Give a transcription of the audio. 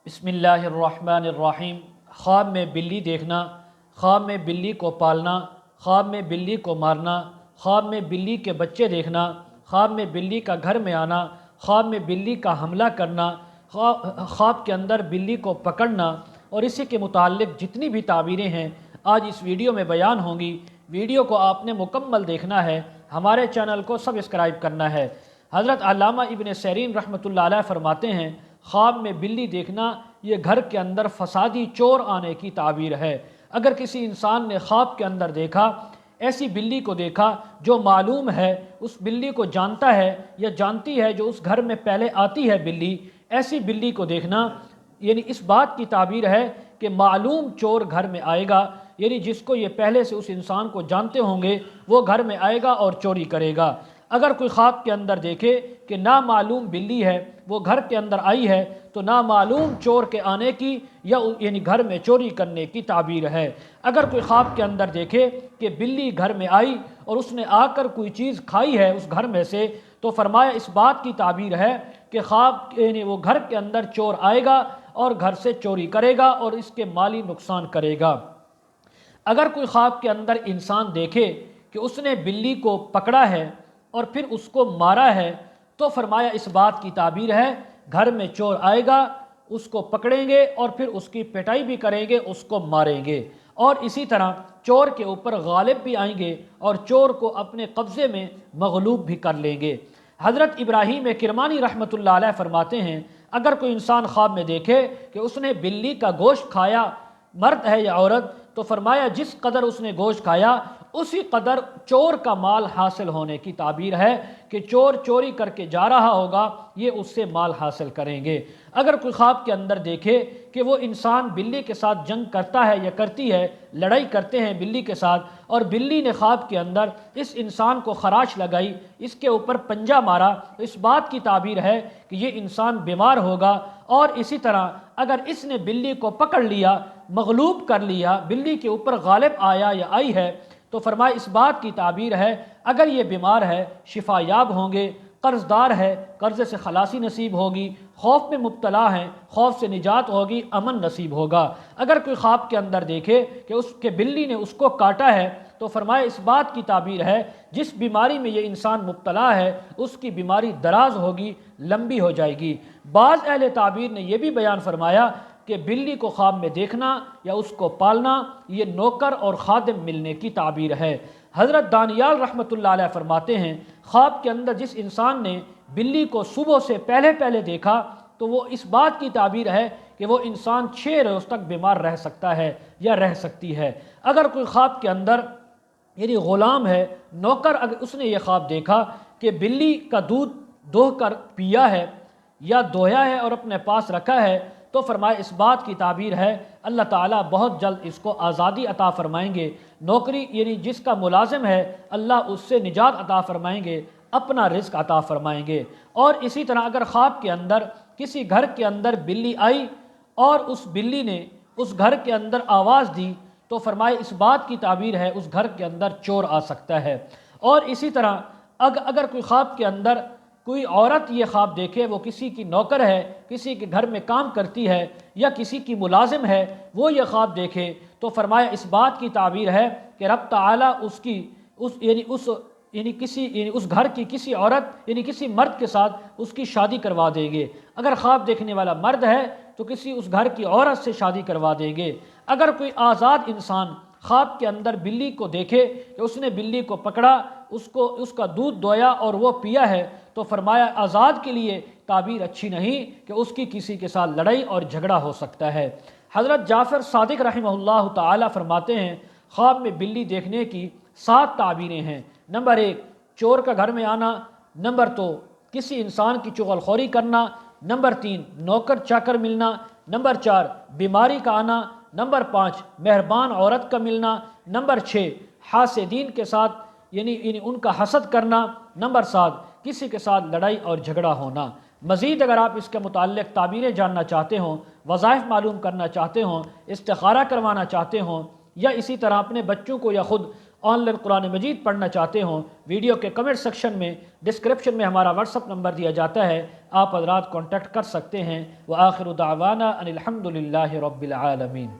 بسم اللہ الرحمن الرحیم۔ خواب میں بلی دیکھنا، خواب میں بلی کو پالنا، خواب میں بلی کو مارنا، خواب میں بلی کے بچے دیکھنا، خواب میں بلی کا گھر میں آنا، خواب میں بلی کا حملہ کرنا، خواب کے اندر بلی کو پکڑنا اور اسی کے متعلق جتنی بھی تعبیریں ہیں آج اس ویڈیو میں بیان ہوں گی۔ ویڈیو کو آپ نے مکمل دیکھنا ہے، ہمارے چینل کو سبسکرائب کرنا ہے۔ حضرت علامہ ابن سیرین رحمۃ اللہ علیہ فرماتے ہیں، خواب میں بلی دیکھنا یہ گھر کے اندر فسادی چور آنے کی تعبیر ہے۔ اگر کسی انسان نے خواب کے اندر دیکھا، ایسی بلی کو دیکھا جو معلوم ہے، اس بلی کو جانتا ہے یا جانتی ہے جو اس گھر میں پہلے آتی ہے بلی، ایسی بلی کو دیکھنا یعنی اس بات کی تعبیر ہے کہ معلوم چور گھر میں آئے گا، یعنی جس کو یہ پہلے سے اس انسان کو جانتے ہوں گے وہ گھر میں آئے گا اور چوری کرے گا۔ اگر کوئی خواب کے اندر دیکھے کہ نامعلوم بلی ہے وہ گھر کے اندر آئی ہے تو نامعلوم چور کے آنے کی یا یعنی گھر میں چوری کرنے کی تعبیر ہے۔ اگر کوئی خواب کے اندر دیکھے کہ بلی گھر میں آئی اور اس نے آ کر کوئی چیز کھائی ہے اس گھر میں سے تو فرمایا اس بات کی تعبیر ہے کہ خواب یعنی وہ گھر کے اندر چور آئے گا اور گھر سے چوری کرے گا اور اس کے مالی نقصان کرے گا۔ اگر کوئی خواب کے اندر انسان دیکھے کہ اس نے بلی کو پکڑا ہے اور پھر اس کو مارا ہے تو فرمایا اس بات کی تعبیر ہے گھر میں چور آئے گا، اس کو پکڑیں گے اور پھر اس کی پٹائی بھی کریں گے، اس کو ماریں گے، اور اسی طرح چور کے اوپر غالب بھی آئیں گے اور چور کو اپنے قبضے میں مغلوب بھی کر لیں گے۔ حضرت ابراہیم کرمانی رحمۃ اللہ علیہ فرماتے ہیں، اگر کوئی انسان خواب میں دیکھے کہ اس نے بلی کا گوشت کھایا، مرد ہے یا عورت، تو فرمایا جس قدر اس نے گوشت کھایا اسی قدر چور کا مال حاصل ہونے کی تعبیر ہے کہ چور چوری کر کے جا رہا ہوگا، یہ اس سے مال حاصل کریں گے۔ اگر کوئی خواب کے اندر دیکھے کہ وہ انسان بلی کے ساتھ جنگ کرتا ہے یا کرتی ہے، لڑائی کرتے ہیں بلی کے ساتھ، اور بلی نے خواب کے اندر اس انسان کو خراش لگائی، اس کے اوپر پنجہ مارا، اس بات کی تعبیر ہے کہ یہ انسان بیمار ہوگا۔ اور اسی طرح اگر اس نے بلی کو پکڑ لیا، مغلوب کر لیا، بلی کے اوپر غالب آیا یا آئی ہے تو فرمایا اس بات کی تعبیر ہے اگر یہ بیمار ہے شفا یاب ہوں گے، قرض دار ہے قرضے سے خلاصی نصیب ہوگی، خوف میں مبتلا ہیں خوف سے نجات ہوگی، امن نصیب ہوگا۔ اگر کوئی خواب کے اندر دیکھے کہ اس کے بلی نے اس کو کاٹا ہے تو فرمایا اس بات کی تعبیر ہے جس بیماری میں یہ انسان مبتلا ہے اس کی بیماری دراز ہوگی، لمبی ہو جائے گی۔ بعض اہل تعبیر نے یہ بھی بیان فرمایا کہ بلی کو خواب میں دیکھنا یا اس کو پالنا یہ نوکر اور خادم ملنے کی تعبیر ہے۔ حضرت دانیال رحمۃ اللہ علیہ فرماتے ہیں، خواب کے اندر جس انسان نے بلی کو صبح سے پہلے دیکھا تو وہ اس بات کی تعبیر ہے کہ وہ انسان 6 روز تک بیمار رہ سکتا ہے یا رہ سکتی ہے۔ اگر کوئی خواب کے اندر یعنی غلام ہے، نوکر، اگر اس نے یہ خواب دیکھا کہ بلی کا دودھ دوہ کر پیا ہے یا دویا ہے اور اپنے پاس رکھا ہے تو فرمایا اس بات کی تعبیر ہے اللہ تعالیٰ بہت جلد اس کو آزادی عطا فرمائیں گے، نوکری یعنی جس کا ملازم ہے اللہ اس سے نجات عطا فرمائیں گے، اپنا رزق عطا فرمائیں گے۔ اور اسی طرح اگر خواب کے اندر کسی گھر کے اندر بلی آئی اور اس بلی نے اس گھر کے اندر آواز دی تو فرمائے اس بات کی تعبیر ہے اس گھر کے اندر چور آ سکتا ہے۔ اور اسی طرح اگر کوئی خواب کے اندر کوئی عورت یہ خواب دیکھے وہ کسی کی نوکر ہے، کسی کے گھر میں کام کرتی ہے یا کسی کی ملازم ہے، وہ یہ خواب دیکھے تو فرمایا اس بات کی تعبیر ہے کہ رب تعالیٰ اس گھر کی کسی عورت یعنی کسی مرد کے ساتھ اس کی شادی کروا دیں گے۔ اگر خواب دیکھنے والا مرد ہے تو کسی اس گھر کی عورت سے شادی کروا دیں گے۔ اگر کوئی آزاد انسان خواب کے اندر بلی کو دیکھے کہ اس نے بلی کو پکڑا، اس کا دودھ دویا اور وہ پیا ہے تو فرمایا آزاد کے لیے تعبیر اچھی نہیں کہ اس کی کسی کے ساتھ لڑائی اور جھگڑا ہو سکتا ہے۔ حضرت جعفر صادق رحمہ اللہ تعالی فرماتے ہیں، خواب میں بلی دیکھنے کی 7 تعبیریں ہیں۔ نمبر 1 چور کا گھر میں آنا، نمبر 2 کسی انسان کی چغل خوری کرنا، نمبر 3 نوکر چاکر ملنا، نمبر 4 بیماری کا آنا، نمبر 5 مہربان عورت کا ملنا، نمبر 6 حاسدین کے ساتھ یعنی ان کا حسد کرنا، نمبر 7 کسی کے ساتھ لڑائی اور جھگڑا ہونا۔ مزید اگر آپ اس کے متعلق تعبیریں جاننا چاہتے ہوں، وظائف معلوم کرنا چاہتے ہوں، استخارہ کروانا چاہتے ہوں یا اسی طرح اپنے بچوں کو یا خود آن لائن قرآن مجید پڑھنا چاہتے ہوں، ویڈیو کے کمنٹ سیکشن میں ڈسکرپشن میں ہمارا واٹس اپ نمبر دیا جاتا ہے، آپ حضرات کانٹیکٹ کر سکتے ہیں۔ وآخر دعوانا ان الحمد للہ رب العالمین۔